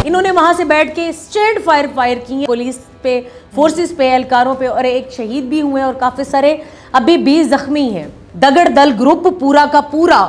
انہوں نے وہاں سے بیٹھ کے اسٹریٹ فائر کی ہیں پولیس پہ، فورسز پہ، اہلکاروں پہ، اور ایک شہید بھی ہوئے اور کافی سارے ابھی بھی زخمی ہیں۔ دگڑ دل گروپ پورا کا پورا،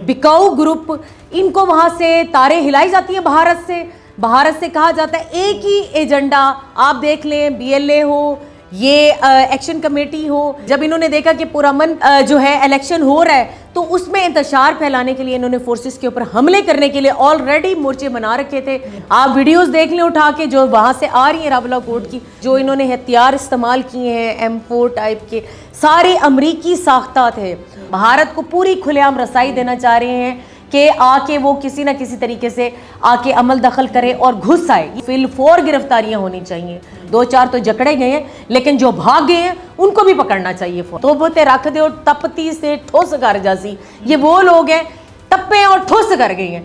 بکاؤ گروپ، ان کو وہاں سے تاریں ہلائی جاتی ہیں بھارت سے کہا جاتا ہے ایک ہی ایجنڈا، آپ دیکھ لیں بی ایل اے ہو، یہ ایکشن کمیٹی ہو، جب انہوں نے دیکھا کہ پرامن جو ہے الیکشن ہو رہا ہے تو اس میں انتشار پھیلانے کے لیے انہوں نے فورسز کے اوپر حملے کرنے کے لیے آلریڈی مورچے بنا رکھے تھے۔ آپ ویڈیوز دیکھ لیں اٹھا کے جو وہاں سے آ رہی ہیں راولا کوٹ کی، جو انہوں نے ہتھیار استعمال کیے ہیں M4 ٹائپ کے، سارے امریکی ساختہ تھے۔ بھارت کو پوری کھلے عام رسائی دینا چاہ رہے ہیں کہ آ کے وہ کسی نہ کسی طریقے سے آ کے عمل دخل کرے اور گھس آئے۔ فی الفور گرفتاریاں ہونی چاہیے، 2-4 تو جکڑے گئے ہیں لیکن جو بھاگ گئے ہیں ان کو بھی پکڑنا چاہیے۔ تو بوتے رکھ دے اور تپتی سے ٹھوس کر جاسی، یہ وہ لوگ ہیں تپے اور ٹھوس کر گئی ہیں۔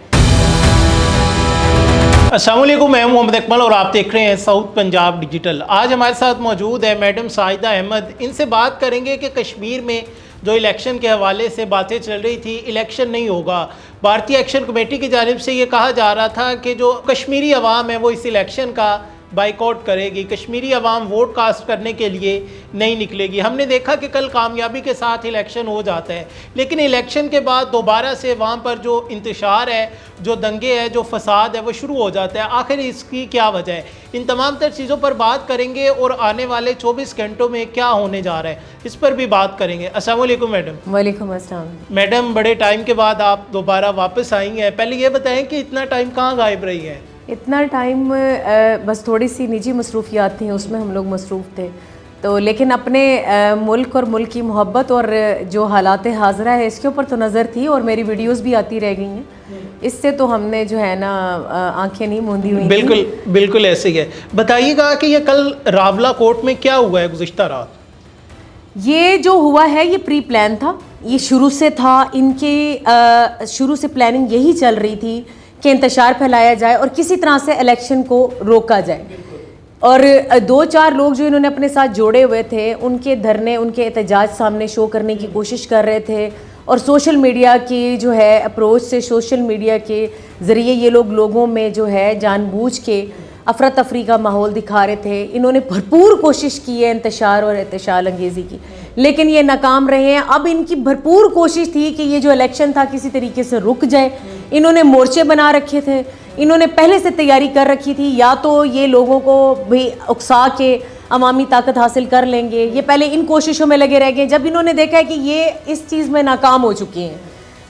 السلام علیکم، میں محمد اکمل اور آپ دیکھ رہے ہیں ساؤتھ پنجاب ڈیجیٹل۔ آج ہمارے ساتھ موجود ہے میڈم ساجدہ احمد۔ ان سے بات کریں گے کہ کشمیر میں جو الیکشن کے حوالے سے باتیں چل رہی تھی، الیکشن نہیں ہوگا، بھارتی ایکشن کمیٹی کی جانب سے یہ کہا جا رہا تھا کہ جو کشمیری عوام ہے وہ اس الیکشن کا بائیکاٹ کرے گی، کشمیری عوام ووٹ کاسٹ کرنے کے لیے نہیں نکلے گی۔ ہم نے دیکھا کہ کل کامیابی کے ساتھ الیکشن ہو جاتا ہے، لیکن الیکشن کے بعد دوبارہ سے وہاں پر جو انتشار ہے، جو دنگے ہے، جو فساد ہے وہ شروع ہو جاتا ہے۔ آخر اس کی کیا وجہ ہے؟ ان تمام تر چیزوں پر بات کریں گے اور آنے والے 24 گھنٹوں میں کیا ہونے جا رہا ہے اس پر بھی بات کریں گے۔ السلام علیکم میڈم۔ وعلیکم السلام۔ میڈم، بڑے ٹائم کے بعد آپ دوبارہ واپس آئی ہیں، پہلے یہ بتائیں کہ اتنا ٹائم کہاں غائب رہی ہیں؟ اتنا ٹائم بس تھوڑی سی نجی مصروفیات تھیں، اس میں ہم لوگ مصروف تھے تو، لیکن اپنے ملک اور ملک کی محبت اور جو حالات حاضرہ ہے اس کے اوپر تو نظر تھی، اور میری ویڈیوز بھی آتی رہ گئی ہیں، اس سے تو ہم نے جو ہے نا آنکھیں نہیں موندی ہوئی۔ بالکل بالکل ایسے ہی ہے۔ بتائیے گا کہ یہ کل راولا کوٹ میں کیا ہوا ہے گزشتہ رات؟ یہ جو ہوا ہے یہ پری پلان تھا، یہ شروع سے تھا، ان کی شروع سے پلاننگ یہی چل رہی تھی کہ انتشار پھیلایا جائے اور کسی طرح سے الیکشن کو روکا جائے، اور 2-4 لوگ جو انہوں نے اپنے ساتھ جوڑے ہوئے تھے ان کے دھرنے، ان کے احتجاج سامنے شو کرنے کی کوشش کر رہے تھے، اور سوشل میڈیا کی جو ہے اپروچ سے، سوشل میڈیا کے ذریعے یہ لوگوں میں جو ہے جان بوجھ کے افراتفری کا ماحول دکھا رہے تھے۔ انہوں نے بھرپور کوشش کی ہے انتشار اور احتشال انگیزی کی، لیکن یہ ناکام رہے ہیں۔ اب ان کی بھرپور کوشش تھی کہ یہ جو الیکشن تھا کسی طریقے سے رک جائے۔ انہوں نے مورچے بنا رکھے تھے، انہوں نے پہلے سے تیاری کر رکھی تھی، یا تو یہ لوگوں کو بھی اکسا کے عوامی طاقت حاصل کر لیں گے، یہ پہلے ان کوششوں میں لگے رہ گئے۔ جب انہوں نے دیکھا کہ یہ اس چیز میں ناکام ہو چکے ہیں،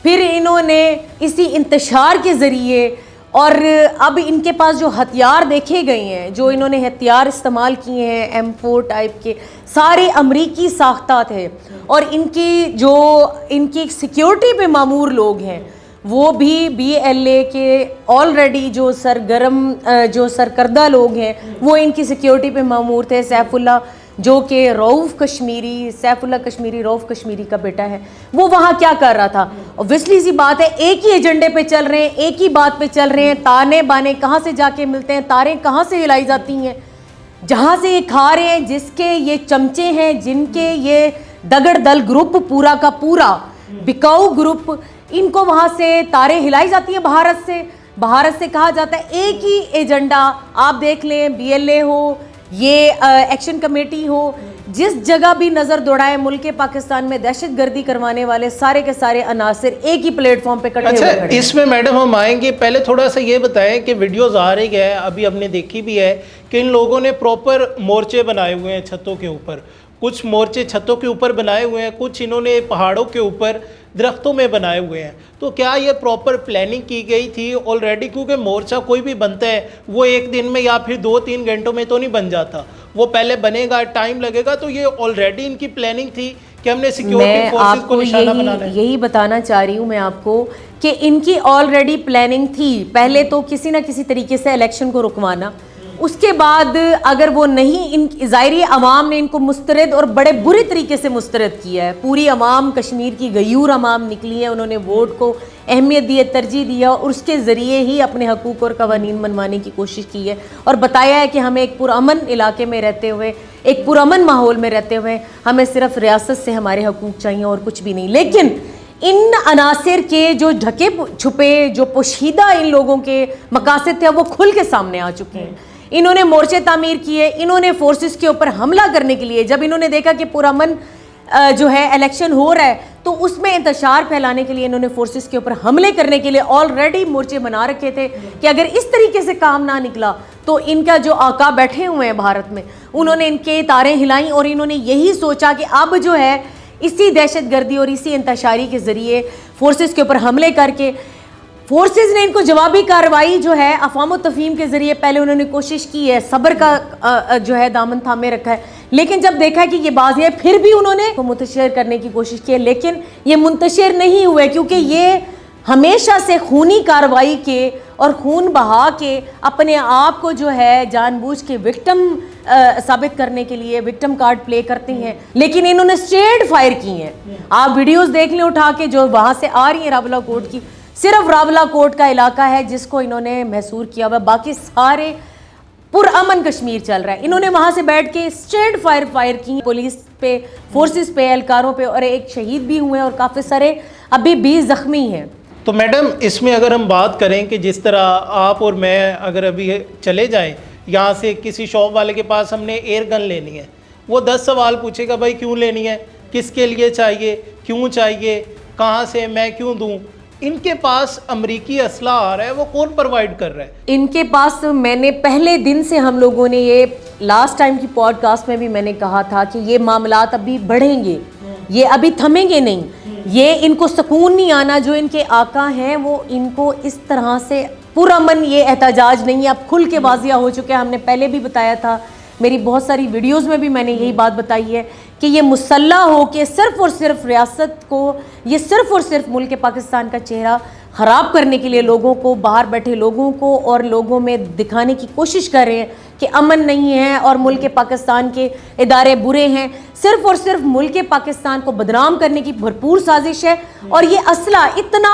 پھر انہوں نے اسی انتشار کے ذریعے، اور اب ان کے پاس جو ہتھیار دیکھے گئے ہیں، جو انہوں نے ہتھیار استعمال کیے ہیں M4 ٹائپ کے، سارے امریکی ساختہ تھے، اور ان کی سیکیورٹی پہ مامور لوگ ہیں، وہ بھی BLA کے آلریڈی جو سرکردہ لوگ ہیں وہ ان کی سیکیورٹی پہ مامور تھے۔ سیف اللہ جو کہ سیف اللہ کشمیری رؤف کشمیری کا بیٹا ہے، وہ وہاں کیا کر رہا تھا؟ اوبویسلی سی بات ہے، ایک ہی ایجنڈے پہ چل رہے ہیں، ایک ہی بات پہ چل رہے ہیں، تانے بانے کہاں سے جا کے ملتے ہیں، تاریں کہاں سے ہلائی جاتی ہیں، جہاں سے یہ کھا رہے ہیں، جس کے یہ چمچے ہیں، جن کے یہ دگڑ دل گروپ پورا کا پورا، بکاؤ گروپ، ان کو وہاں سے تاریں ہلائی جاتی ہیں بھارت سے کہا جاتا ہے ایک ہی ایجنڈا، آپ دیکھ لیں BLA ہو، یہ ایکشن کمیٹی ہو، جس جگہ بھی نظر دوڑائے ملک پاکستان میں دہشت گردی کروانے والے سارے کے سارے عناصر ایک ہی پلیٹ فارم پہ کٹھے ہوئے کھڑے ہیں۔ اس میں میڈم ہم آئیں گے، پہلے تھوڑا سا یہ بتائیں کہ ویڈیوز آ رہی ہے، ابھی ہم نے دیکھی بھی ہے کہ ان لوگوں نے پراپر مورچے بنائے ہوئے ہیں چھتوں کے اوپر، کچھ مورچے چھتوں کے اوپر بنائے ہوئے ہیں، کچھ انہوں نے پہاڑوں کے اوپر درختوں میں بنائے ہوئے ہیں۔ تو کیا یہ پراپر پلاننگ کی گئی تھی آلریڈی؟ کیونکہ مورچہ کوئی بھی بنتا ہے وہ ایک دن میں یا پھر 2-3 گھنٹوں میں تو نہیں بن جاتا، وہ پہلے بنے گا، ٹائم لگے گا۔ تو یہ آلریڈی ان کی پلاننگ تھی کہ ہم نے سیکیورٹی فورسز کو نشانہ بنانا ہے؟ یہی بتانا چاہ رہی ہوں میں آپ کو کہ ان کی آلریڈی پلاننگ تھی، پہلے تو کسی نہ کسی طریقے سے الیکشن کو رکوانا، اس کے بعد اگر وہ نہیں، ظاہری عوام نے ان کو مسترد اور بڑے برے طریقے سے مسترد کیا ہے، پوری عوام کشمیر کی غیور عوام نکلی ہے، انہوں نے ووٹ کو اہمیت دی ہے، ترجیح دیا، اور اس کے ذریعے ہی اپنے حقوق اور قوانین منوانے کی کوشش کی ہے، اور بتایا ہے کہ ہمیں ایک پرامن علاقے میں رہتے ہوئے، ایک پرامن ماحول میں رہتے ہوئے ہمیں صرف ریاست سے ہمارے حقوق چاہیے اور کچھ بھی نہیں۔ لیکن ان عناصر کے جو ڈھکے چھپے جو پوشیدہ ان لوگوں کے مقاصد تھے وہ کھل کے سامنے آ چکے ہیں. انہوں نے مورچے تعمیر کیے, انہوں نے فورسز کے اوپر حملہ کرنے کے لیے, جب انہوں نے دیکھا کہ پرامن جو ہے الیکشن ہو رہا ہے تو اس میں انتشار پھیلانے کے لیے انہوں نے فورسز کے اوپر حملے کرنے کے لیے آلریڈی مورچے بنا رکھے تھے کہ اگر اس طریقے سے کام نہ نکلا تو ان کا جو آقا بیٹھے ہوئے ہیں بھارت میں, انہوں نے ان کے تاریں ہلائیں اور انہوں نے یہی سوچا کہ اب جو ہے اسی دہشت گردی اور اسی انتشاری کے ذریعے فورسز کے اوپر حملے کر کے فورسز نے ان کو جوابی کارروائی جو ہے افہام و تفہیم کے ذریعے پہلے انہوں نے کوشش کی ہے, صبر کا جو ہے دامن تھامے رکھا ہے, لیکن جب دیکھا کہ یہ بازی ہے پھر بھی انہوں نے منتشر کرنے کی کوشش کی ہے, لیکن یہ منتشر نہیں ہوئے کیونکہ یہ ہمیشہ سے خونی کارروائی کے اور خون بہا کے اپنے آپ کو جو ہے جان بوجھ کے وکٹم ثابت کرنے کے لیے وکٹم کارڈ پلے کرتے ہیں, لیکن انہوں نے اسٹریٹ فائر کی ہیں. آپ ویڈیوز دیکھ لیں اٹھا کے جو وہاں سے آ رہی ہیں راولہ کوٹ کی, صرف راولہ کوٹ کا علاقہ ہے جس کو انہوں نے محصور کیا ہوا, باقی سارے پرامن کشمیر چل رہا ہے. انہوں نے وہاں سے بیٹھ کے اسٹریٹ فائر کی پولیس پہ, فورسز پہ, اہلکاروں پہ, اور ایک شہید بھی ہوئے اور کافی سارے ابھی بھی زخمی ہیں. تو میڈم اس میں اگر ہم بات کریں کہ جس طرح آپ اور میں اگر ابھی چلے جائیں یہاں سے کسی شاپ والے کے پاس ہم نے ایئر گن لینی ہے, وہ 10 سوال پوچھے گا بھائی کیوں لینی ہے, کس کے لیے چاہیے, کیوں چاہیے, کہاں سے, میں کیوں دوں. ان کے پاس امریکی اسلحہ آ رہا ہے, وہ کون پرووائڈ کر رہا ہے؟ ان کے پاس میں نے پہلے دن سے ہم لوگوں نے یہ لاسٹ ٹائم کی پوڈ کاسٹ میں بھی میں نے کہا تھا کہ یہ معاملات ابھی بڑھیں گے, یہ ابھی تھمیں گے نہیں, یہ ان کو سکون نہیں آنا. جو ان کے آقا ہیں وہ ان کو اس طرح سے پرامن یہ احتجاج نہیں ہے, اب کھل کے واضح ہو چکے ہیں. ہم نے پہلے بھی بتایا تھا, میری بہت ساری ویڈیوز میں بھی میں نے یہی بات بتائی ہے کہ یہ مسلح ہو کے صرف اور صرف ریاست کو, یہ صرف اور صرف ملک پاکستان کا چہرہ خراب کرنے کے لیے لوگوں کو, باہر بیٹھے لوگوں کو اور لوگوں میں دکھانے کی کوشش کر رہے ہیں کہ امن نہیں ہے اور ملک پاکستان کے ادارے برے ہیں. صرف اور صرف ملک پاکستان کو بدنام کرنے کی بھرپور سازش ہے. اور یہ اسلحہ اتنا,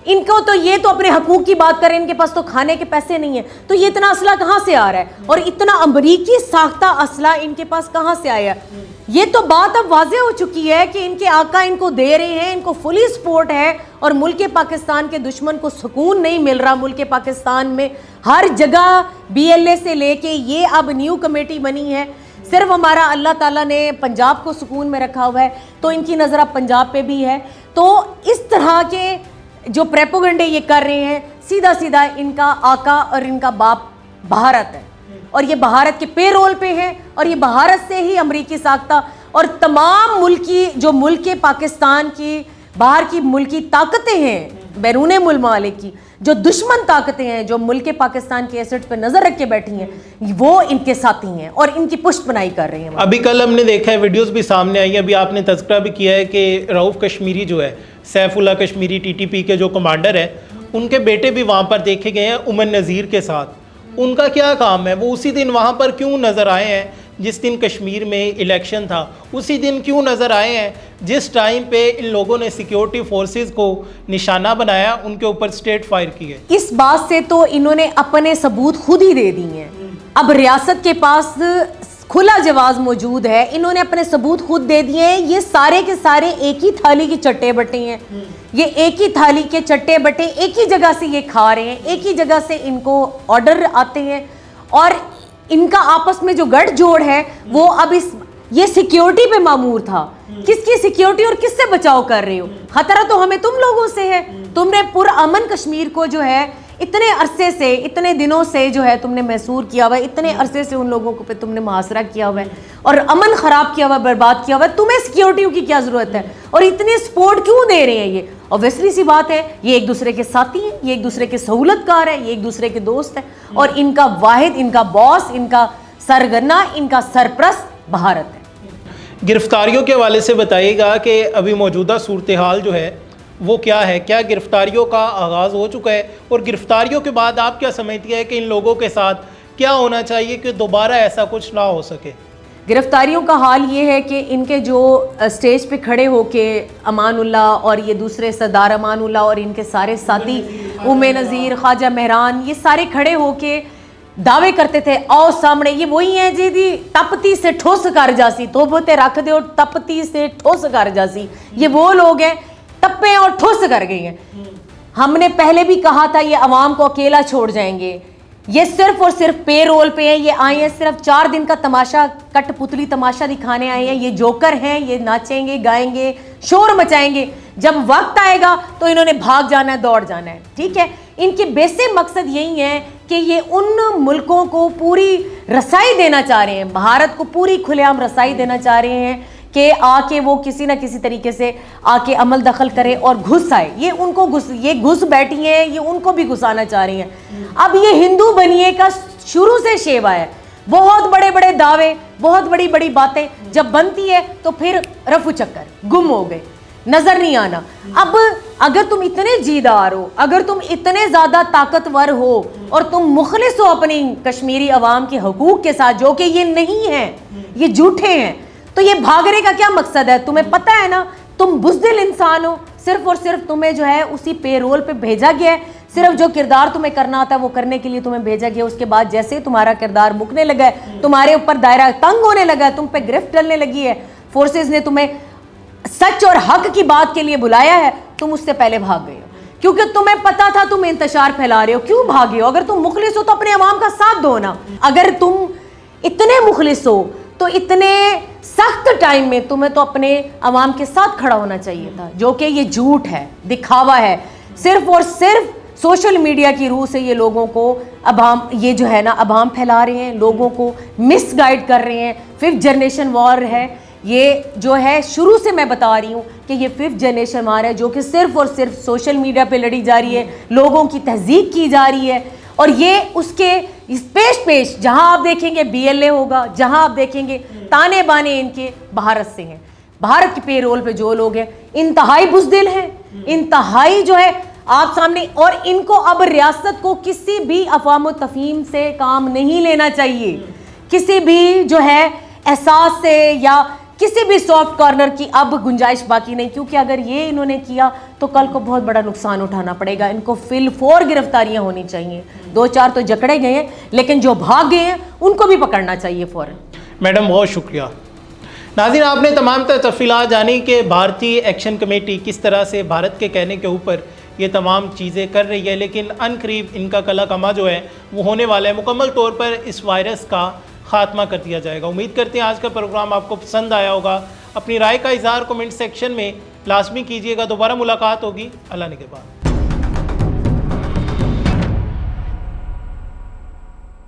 ان کو تو یہ تو اپنے حقوق کی بات کریں, ان کے پاس تو کھانے کے پیسے نہیں ہیں, تو یہ اتنا اسلحہ کہاں سے آ رہا ہے, اور اتنا امریکی ساختہ اسلحہ ان کے پاس کہاں سے آیا ہے. یہ تو بات اب واضح ہو چکی ہے کہ ان کے آقا ان کو دے رہے ہیں, ان کو فلی سپورٹ ہے, اور ملک پاکستان کے دشمن کو سکون نہیں مل رہا. ملک پاکستان میں ہر جگہ BLA سے لے کے یہ اب نیو کمیٹی بنی ہے, صرف ہمارا اللہ تعالیٰ نے پنجاب کو سکون میں رکھا ہوا ہے تو ان کی نظر اب پنجاب پہ بھی ہے. تو اس طرح کے جو پریپوگنڈے یہ کر رہے ہیں, سیدھا سیدھا ان کا آقا اور ان کا باپ بھارت ہے, اور یہ بھارت کے پے رول پہ ہے, اور یہ بھارت سے ہی امریکی ساختہ اور تمام ملکی جو ملک پاکستان کی باہر کی ملکی طاقتیں ہیں, بیرون ممالک کی جو دشمن طاقتیں ہیں جو ملک پاکستان کے ایسٹ پہ نظر رکھ کے بیٹھی ہیں, وہ ان کے ساتھی ہیں اور ان کی پشت بنائی کر رہے ہیں. ابھی کل ہم نے دیکھا ہے, ویڈیوز بھی سامنے آئی ہیں, ابھی آپ نے تذکرہ بھی کیا ہے کہ رؤف کشمیری جو ہے, سیف اللہ کشمیری TTP کے جو کمانڈر ہیں, ان کے بیٹے بھی وہاں پر دیکھے گئے ہیں امن نذیر کے ساتھ. ان کا کیا کام ہے, وہ اسی دن وہاں پر کیوں نظر آئے ہیں جس دن کشمیر میں الیکشن تھا, اسی دن کیوں نظر آئے ہیں جس ٹائم پہ ان لوگوں نے سیکیورٹی فورسز کو نشانہ بنایا, ان کے اوپر اسٹریٹ فائر کیے. اس بات سے تو انہوں نے اپنے ثبوت خود ہی دے دی ہیں. اب ریاست کے پاس کھلا جواز موجود ہے, انہوں نے اپنے ثبوت خود دے دیے ہیں. یہ سارے کے سارے ایک ہی تھالی کی چٹے بٹے ہیں, یہ ایک ہی تھالی کے چٹے بٹے ایک ہی جگہ سے یہ کھا رہے ہیں, ایک ہی جگہ سے ان کو آرڈر آتے ہیں, اور ان کا آپس میں جو گٹھ جوڑ ہے وہ اب یہ سیکیورٹی پہ معمور تھا. کس کی سیکیورٹی اور کس سے بچاؤ کر رہے ہو؟ خطرہ تو ہمیں تم لوگوں سے ہے. تم نے پرامن کشمیر کو جو ہے اتنے عرصے سے, اتنے دنوں سے جو ہے تم نے محصور کیا ہوا ہے, اتنے عرصے سے ان لوگوں کو پہ تم نے محاصرہ کیا ہوا ہے اور امن خراب کیا ہوا ہے, برباد کیا ہوا ہے. تمہیں سیکیورٹی کی کیا ضرورت ہے, اور اتنے سپورٹ کیوں دے رہے ہیں؟ یہ اوبویسلی سی بات ہے, یہ ایک دوسرے کے ساتھی ہیں, یہ ایک دوسرے کے سہولت کار ہے, یہ ایک دوسرے کے دوست ہیں, اور ان کا واحد, ان کا باس, ان کا سرگنا, ان کا سرپرست بھارت ہے. گرفتاریوں کے حوالے سے بتائیے گا کہ ابھی موجودہ صورتحال جو ہے وہ کیا ہے, کیا گرفتاریوں کا آغاز ہو چکا ہے, اور گرفتاریوں کے بعد آپ کیا سمجھتی ہے کہ ان لوگوں کے ساتھ کیا ہونا چاہیے کہ دوبارہ ایسا کچھ نہ ہو سکے؟ گرفتاریوں کا حال یہ ہے کہ ان کے جو اسٹیج پہ کھڑے ہو کے امان اللہ اور یہ دوسرے سردار امان اللہ اور ان کے سارے ساتھی نذیر, خواجہ مہران, یہ سارے کھڑے ہو کے دعوے کرتے تھے, آؤ سامنے, یہ وہی ہیں جی تپتی سے ٹھوس کر جاسی, تو بوتے رکھ دے اور تپتی سے ٹھوس کر جاسی, یہ وہ لوگ ہیں. ٹپے اور ٹھس کر گئی ہیں. ہم نے پہلے بھی کہا تھا یہ عوام کو اکیلا چھوڑ جائیں گے, یہ صرف اور صرف پے رول پہ ہیں, یہ آئے ہیں صرف 4 دن کا تماشا, کٹ پتلی تماشا دکھانے آئے ہیں, یہ جوکر ہیں, یہ ناچیں گے, گائیں گے, شور مچائیں گے, جب وقت آئے گا تو انہوں نے بھاگ جانا ہے, دوڑ جانا ہے. ٹھیک ہے, ان کے بیسک مقصد یہی ہے کہ یہ ان ملکوں کو پوری رسائی دینا چاہ رہے ہیں, بھارت کو پوری کھلے عام رسائی دینا چاہ رہے ہیں کہ آ کے وہ کسی نہ کسی طریقے سے آ کے عمل دخل کرے اور گھس آئے. یہ ان کو یہ گھس بیٹھی ہیں, یہ ان کو بھی گھسانا چاہ رہی ہیں. اب یہ ہندو بنیے کا شروع سے شیوا ہے, بہت بڑے بڑے دعوے, بہت بڑی بڑی باتیں, جب بنتی ہے تو پھر رفو چکر, گم ہو گئے, نظر نہیں آنا. اب اگر تم اتنے جیدار ہو, اگر تم اتنے زیادہ طاقتور ہو اور تم مخلص ہو اپنی کشمیری عوام کے حقوق کے ساتھ, جو کہ یہ نہیں ہیں, یہ جھوٹے ہیں, تو یہ بھاگنے کا کیا مقصد ہے؟ تمہیں پتہ ہے نا تم بزدل انسان ہو, صرف اور صرف تمہیں جو ہے اسی پے رول پہ بھیجا گیا ہے, صرف جو کردار تمہیں کرنا آتا ہے وہ کرنے کے لیے تمہیں بھیجا گیا. اس کے بعد جیسے تمہارا کردار مکنے لگا ہے, تمہارے اوپر دائرہ تنگ ہونے لگا ہے, تم پہ گرفت ڈلنے لگی ہے, فورسز نے تمہیں سچ اور حق کی بات کے لیے بلایا ہے, تم اس سے پہلے بھاگ گئے ہو کیونکہ تمہیں پتا تھا تم انتشار پھیلا رہے ہو. کیوں بھاگے ہو؟ اگر تم مخلص ہو تو اپنے عوام کا ساتھ دو نا. اگر تم اتنے مخلص ہو تو اتنے سخت ٹائم میں تمہیں تو اپنے عوام کے ساتھ کھڑا ہونا چاہیے تھا, جو کہ یہ جھوٹ ہے, دکھاوا ہے, صرف اور صرف سوشل میڈیا کی روح سے یہ لوگوں کو ابہام, یہ جو ہے نا ابہام پھیلا رہے ہیں, لوگوں کو مس گائیڈ کر رہے ہیں. 5th جنریشن وار ہے یہ, جو ہے شروع سے میں بتا رہی ہوں کہ یہ 5th جنریشن وار ہے, جو کہ صرف اور صرف سوشل میڈیا پہ لڑی جا رہی ہے, لوگوں کی تہذیب کی جا رہی ہے. اور یہ اس کے پیش جہاں آپ دیکھیں گے BLA ہوگا, جہاں آپ دیکھیں گے تانے بانے ان کے بھارت سے ہیں, بھارت کے پے رول پہ جو لوگ ہیں انتہائی بزدل ہیں, انتہائی جو ہے آپ سامنے. اور ان کو اب ریاست کو کسی بھی افہام و تفہیم سے کام نہیں لینا چاہیے, کسی بھی جو ہے احساس سے یا کسی بھی سافٹ کارنر کی اب گنجائش باقی نہیں, کیونکہ اگر یہ انہوں نے کیا تو کل کو بہت بڑا نقصان اٹھانا پڑے گا. ان کو فل فور گرفتاریاں ہونی چاہیے. 2-4 تو جکڑے گئے ہیں, لیکن جو بھاگ گئے ہیں ان کو بھی پکڑنا چاہیے فوراً. میڈم بہت شکریہ. ناظرین, آپ نے تمام تفصیلات جانی کہ بھارتی ایکشن کمیٹی کس طرح سے بھارت کے کہنے کے اوپر یہ تمام چیزیں کر رہی ہے, لیکن ان قریب ان کا کلا کما جو ہے وہ ہونے والا ہے. مکمل طور پر اس وائرس کا خاتمہ کر دیا جائے گا. امید کرتے ہیں آج کا پروگرام آپ کو پسند آیا ہوگا. اپنی رائے کا اظہار کمنٹ سیکشن میں لازمی کیجیے گا. دوبارہ ملاقات ہوگی. اللہ نگہبان.